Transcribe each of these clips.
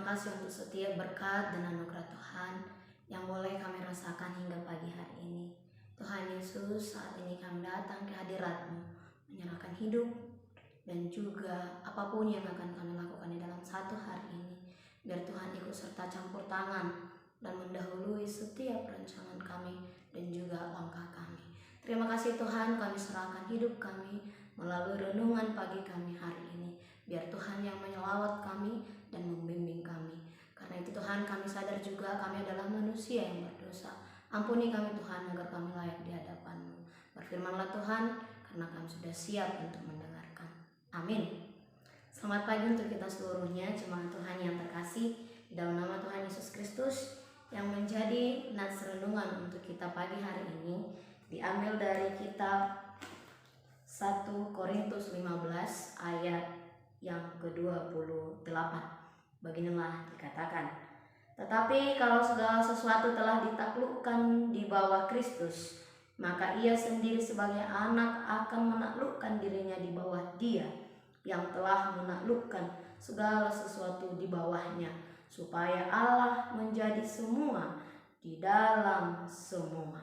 kasih untuk setiap berkat dan anugerah Tuhan yang boleh kami rasakan hingga pagi hari ini. Tuhan Yesus, saat ini kami datang ke hadirat-Mu, menyerahkan hidup dan juga apapun yang akan kami lakukan di dalam satu hari ini. Biar Tuhan ikut serta campur tangan dan mendahului setiap rancangan kami dan juga langkah kami. Terima kasih Tuhan, kami serahkan hidup kami melalui renungan pagi kami hari ini. Biar Tuhan yang menyelawat kami dan membimbing kami. Karena itu Tuhan, kami sadar juga kami adalah manusia yang berdosa. Ampuni kami Tuhan agar kami layak di hadapan-Mu. Berfirmanlah Tuhan, karena kami sudah siap untuk mendengarkan. Amin. Selamat pagi untuk kita seluruhnya, jemaat Tuhan yang terkasih. Di dalam nama Tuhan Yesus Kristus yang menjadi nats renungan untuk kita pagi hari ini diambil dari kitab 1 Korintus 15 ayat yang ke-28. Beginilah dikatakan, tetapi kalau segala sesuatu telah ditaklukkan di bawah Kristus, maka ia sendiri sebagai anak akan menaklukkan dirinya di bawah Dia yang telah menaklukkan segala sesuatu di bawahnya, supaya Allah menjadi semua di dalam semua.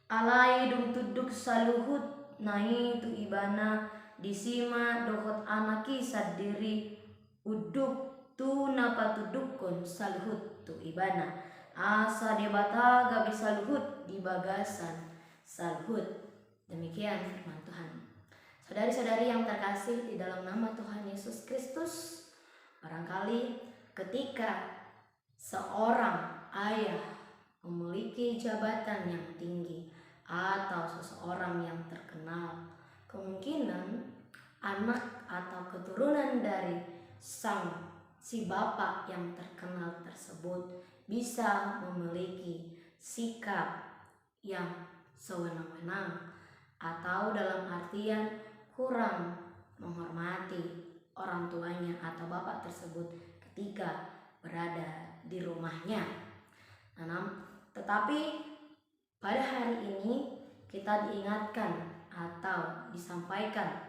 Alai dum tuduk saluhut nai tu ibana disima dohot anaki sadiri uduk tu napa tudukun saluhut tu ibana asa debata gabi saluhut di bagasan saluhut. Demikian firman Tuhan. Saudari-saudari yang terkasih di dalam nama Tuhan Yesus Kristus, barangkali ketika seorang ayah memiliki jabatan yang tinggi atau seseorang yang terkenal, kemungkinan anak atau keturunan dari si bapak yang terkenal tersebut bisa memiliki sikap yang sewenang-wenang atau dalam artian kurang menghormati orang tuanya atau bapak tersebut ketika berada di rumahnya. Tetapi pada hari ini kita diingatkan atau disampaikan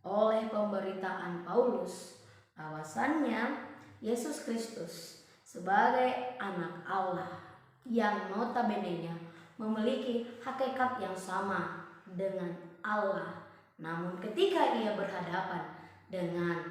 oleh pemberitaan Paulus bahwasannya Yesus Kristus sebagai anak Allah yang notabene-nya memiliki hakikat yang sama dengan Allah. Namun ketika ia berhadapan dengan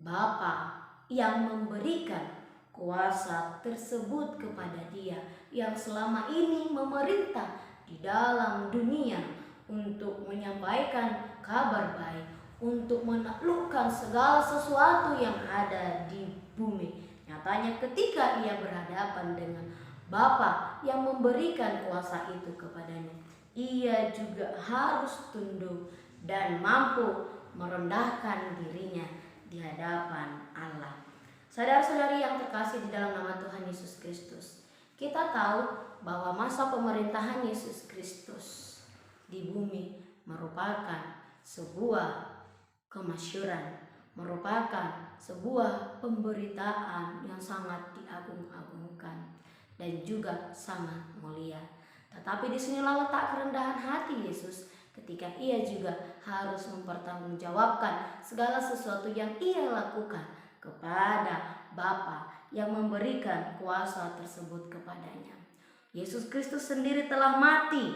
Bapa yang memberikan kuasa tersebut kepada dia, yang selama ini memerintah di dalam dunia untuk menyampaikan kabar baik, untuk menaklukkan segala sesuatu yang ada di bumi. Nyatanya ketika ia berhadapan dengan Bapa yang memberikan kuasa itu kepadanya, ia juga harus tunduk dan mampu merendahkan dirinya di hadapan Allah. Saudara-saudari yang terkasih di dalam nama Tuhan Yesus Kristus, kita tahu bahwa masa pemerintahan Yesus Kristus di bumi merupakan sebuah kemasyhuran, merupakan sebuah pemberitaan yang sangat diagung-agungkan dan juga sangat mulia. Tetapi disinilah letak kerendahan hati Yesus ketika ia juga harus mempertanggungjawabkan segala sesuatu yang ia lakukan kepada Bapa yang memberikan kuasa tersebut kepadanya. Yesus Kristus sendiri telah mati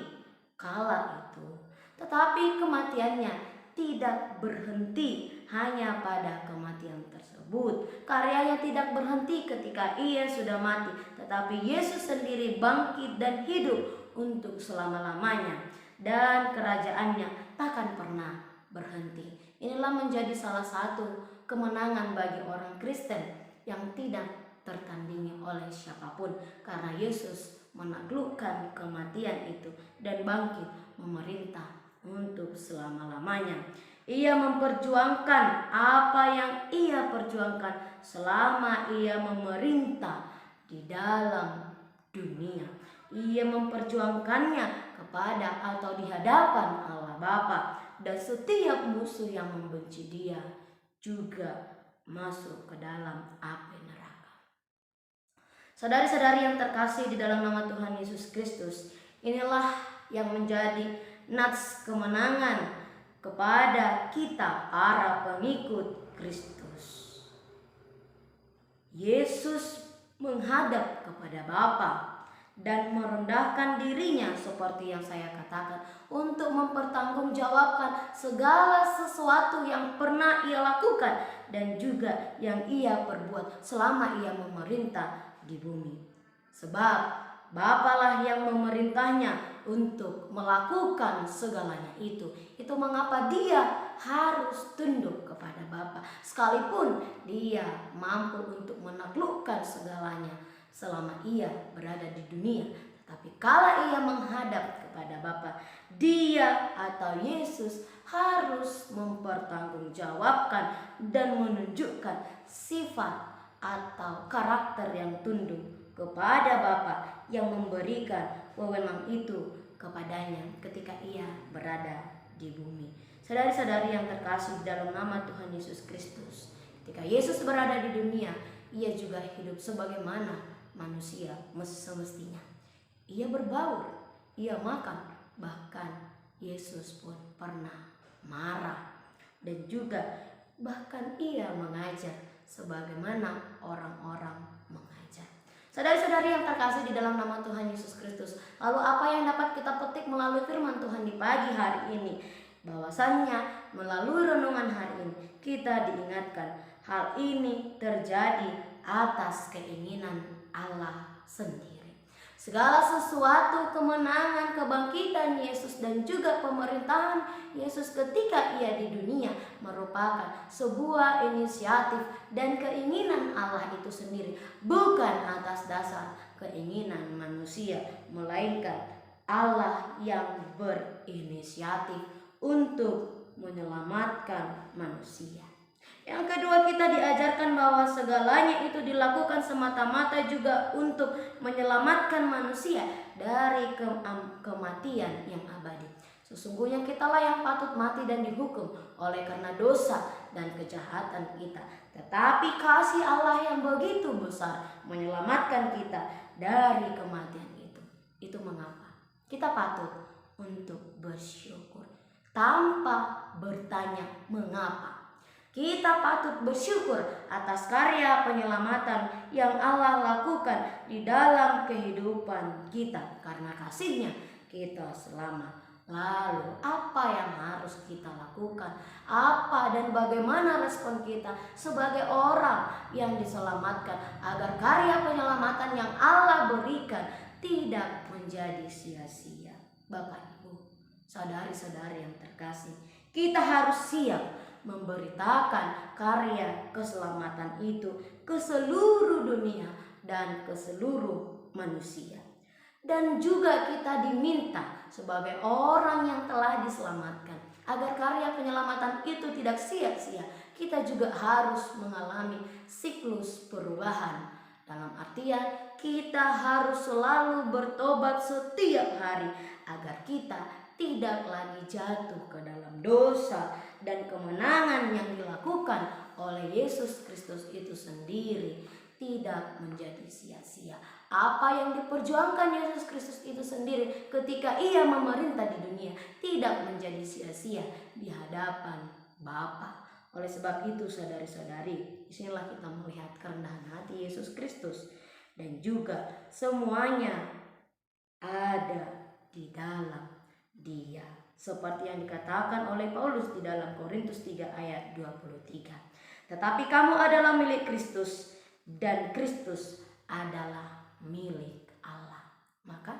kala itu, tetapi kematiannya tidak berhenti hanya pada kematian tersebut. Karyanya tidak berhenti ketika ia sudah mati, tetapi Yesus sendiri bangkit dan hidup untuk selama-lamanya, dan kerajaannya takkan pernah berhenti. Inilah menjadi salah satu kemenangan bagi orang Kristen yang tidak tertandingi oleh siapapun, karena Yesus menaklukkan kematian itu dan bangkit memerintah untuk selama-lamanya. Ia memperjuangkan apa yang ia perjuangkan selama ia memerintah di dalam dunia. Ia memperjuangkannya kepada atau di hadapan Allah Bapa, dan setiap musuh yang membenci dia juga masuk ke dalam api neraka. Saudari-saudari yang terkasih di dalam nama Tuhan Yesus Kristus, inilah yang menjadi nats kemenangan kepada kita para pengikut Kristus. Yesus menghadap kepada Bapa dan merendahkan dirinya seperti yang saya katakan untuk mempertanggungjawabkan segala sesuatu yang pernah ia lakukan dan juga yang ia perbuat selama ia memerintah di bumi. Sebab Bapalah yang memerintahnya untuk melakukan segalanya itu. Itu mengapa dia harus tunduk kepada Bapa, sekalipun dia mampu untuk menaklukkan segalanya selama ia berada di dunia. Tetapi kalau ia menghadap kepada Bapa, dia atau Yesus harus mempertanggungjawabkan dan menunjukkan sifat atau karakter yang tunduk kepada Bapa yang memberikan wewenang itu kepadanya ketika ia berada di bumi. Saudari-saudari yang terkasih dalam nama Tuhan Yesus Kristus, ketika Yesus berada di dunia, ia juga hidup sebagaimana manusia semestinya. Ia berbaur, ia makan, bahkan Yesus pun pernah marah dan juga bahkan ia mengajar sebagaimana orang-orang mengajar. Saudari-saudari yang terkasih di dalam nama Tuhan Yesus Kristus, lalu apa yang dapat kita petik melalui firman Tuhan di pagi hari ini? Bahwasannya melalui renungan hari ini kita diingatkan hal ini terjadi atas keinginan Allah sendiri. Segala sesuatu, kemenangan, kebangkitan Yesus dan juga pemerintahan Yesus ketika ia di dunia merupakan sebuah inisiatif dan keinginan Allah itu sendiri, bukan atas dasar keinginan manusia, melainkan Allah yang berinisiatif untuk menyelamatkan manusia. Yang kedua, kita diajarkan bahwa segalanya itu dilakukan semata-mata juga untuk menyelamatkan manusia dari kematian yang abadi. Sesungguhnya kitalah yang patut mati dan dihukum oleh karena dosa dan kejahatan kita. Tetapi kasih Allah yang begitu besar menyelamatkan kita dari kematian itu. Itu mengapa kita patut untuk bersyukur tanpa bertanya mengapa. Kita patut bersyukur atas karya penyelamatan yang Allah lakukan di dalam kehidupan kita. Karena kasih-Nya kita selamat. Lalu apa yang harus kita lakukan? Apa dan bagaimana respon kita sebagai orang yang diselamatkan agar karya penyelamatan yang Allah berikan tidak menjadi sia-sia? Bapak, Ibu, saudari-saudari yang terkasih, kita harus siap memberitakan karya keselamatan itu ke seluruh dunia dan ke seluruh manusia. Dan juga kita diminta sebagai orang yang telah diselamatkan agar karya penyelamatan itu tidak sia-sia. Kita juga harus mengalami siklus perubahan. Dalam artian kita harus selalu bertobat setiap hari agar kita tidak lagi jatuh ke dalam dosa, dan kemenangan yang dilakukan oleh Yesus Kristus itu sendiri tidak menjadi sia-sia. Apa yang diperjuangkan Yesus Kristus itu sendiri ketika ia memerintah di dunia tidak menjadi sia-sia di hadapan Bapa. Oleh sebab itu, saudari-saudari, disinilah kita melihat kerendahan hati Yesus Kristus, dan juga semuanya ada di dalam Dia, seperti yang dikatakan oleh Paulus di dalam Korintus 3 ayat 23. Tetapi kamu adalah milik Kristus dan Kristus adalah milik Allah. Maka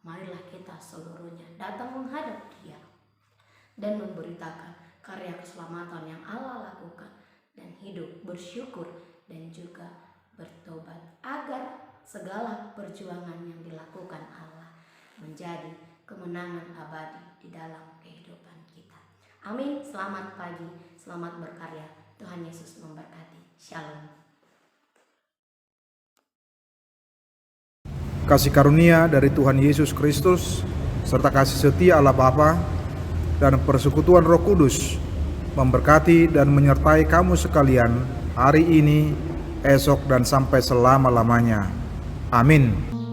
marilah kita seluruhnya datang menghadap Dia dan memberitakan karya keselamatan yang Allah lakukan dan hidup bersyukur dan juga bertobat agar segala perjuangan yang dilakukan Allah menjadi kemenangan abadi di dalam kehidupan kita. Amin. Selamat pagi, selamat berkarya. Tuhan Yesus memberkati. Shalom. Kasih karunia dari Tuhan Yesus Kristus serta kasih setia Allah Bapa dan persekutuan Roh Kudus memberkati dan menyertai kamu sekalian hari ini, esok, dan sampai selama-lamanya. Amin.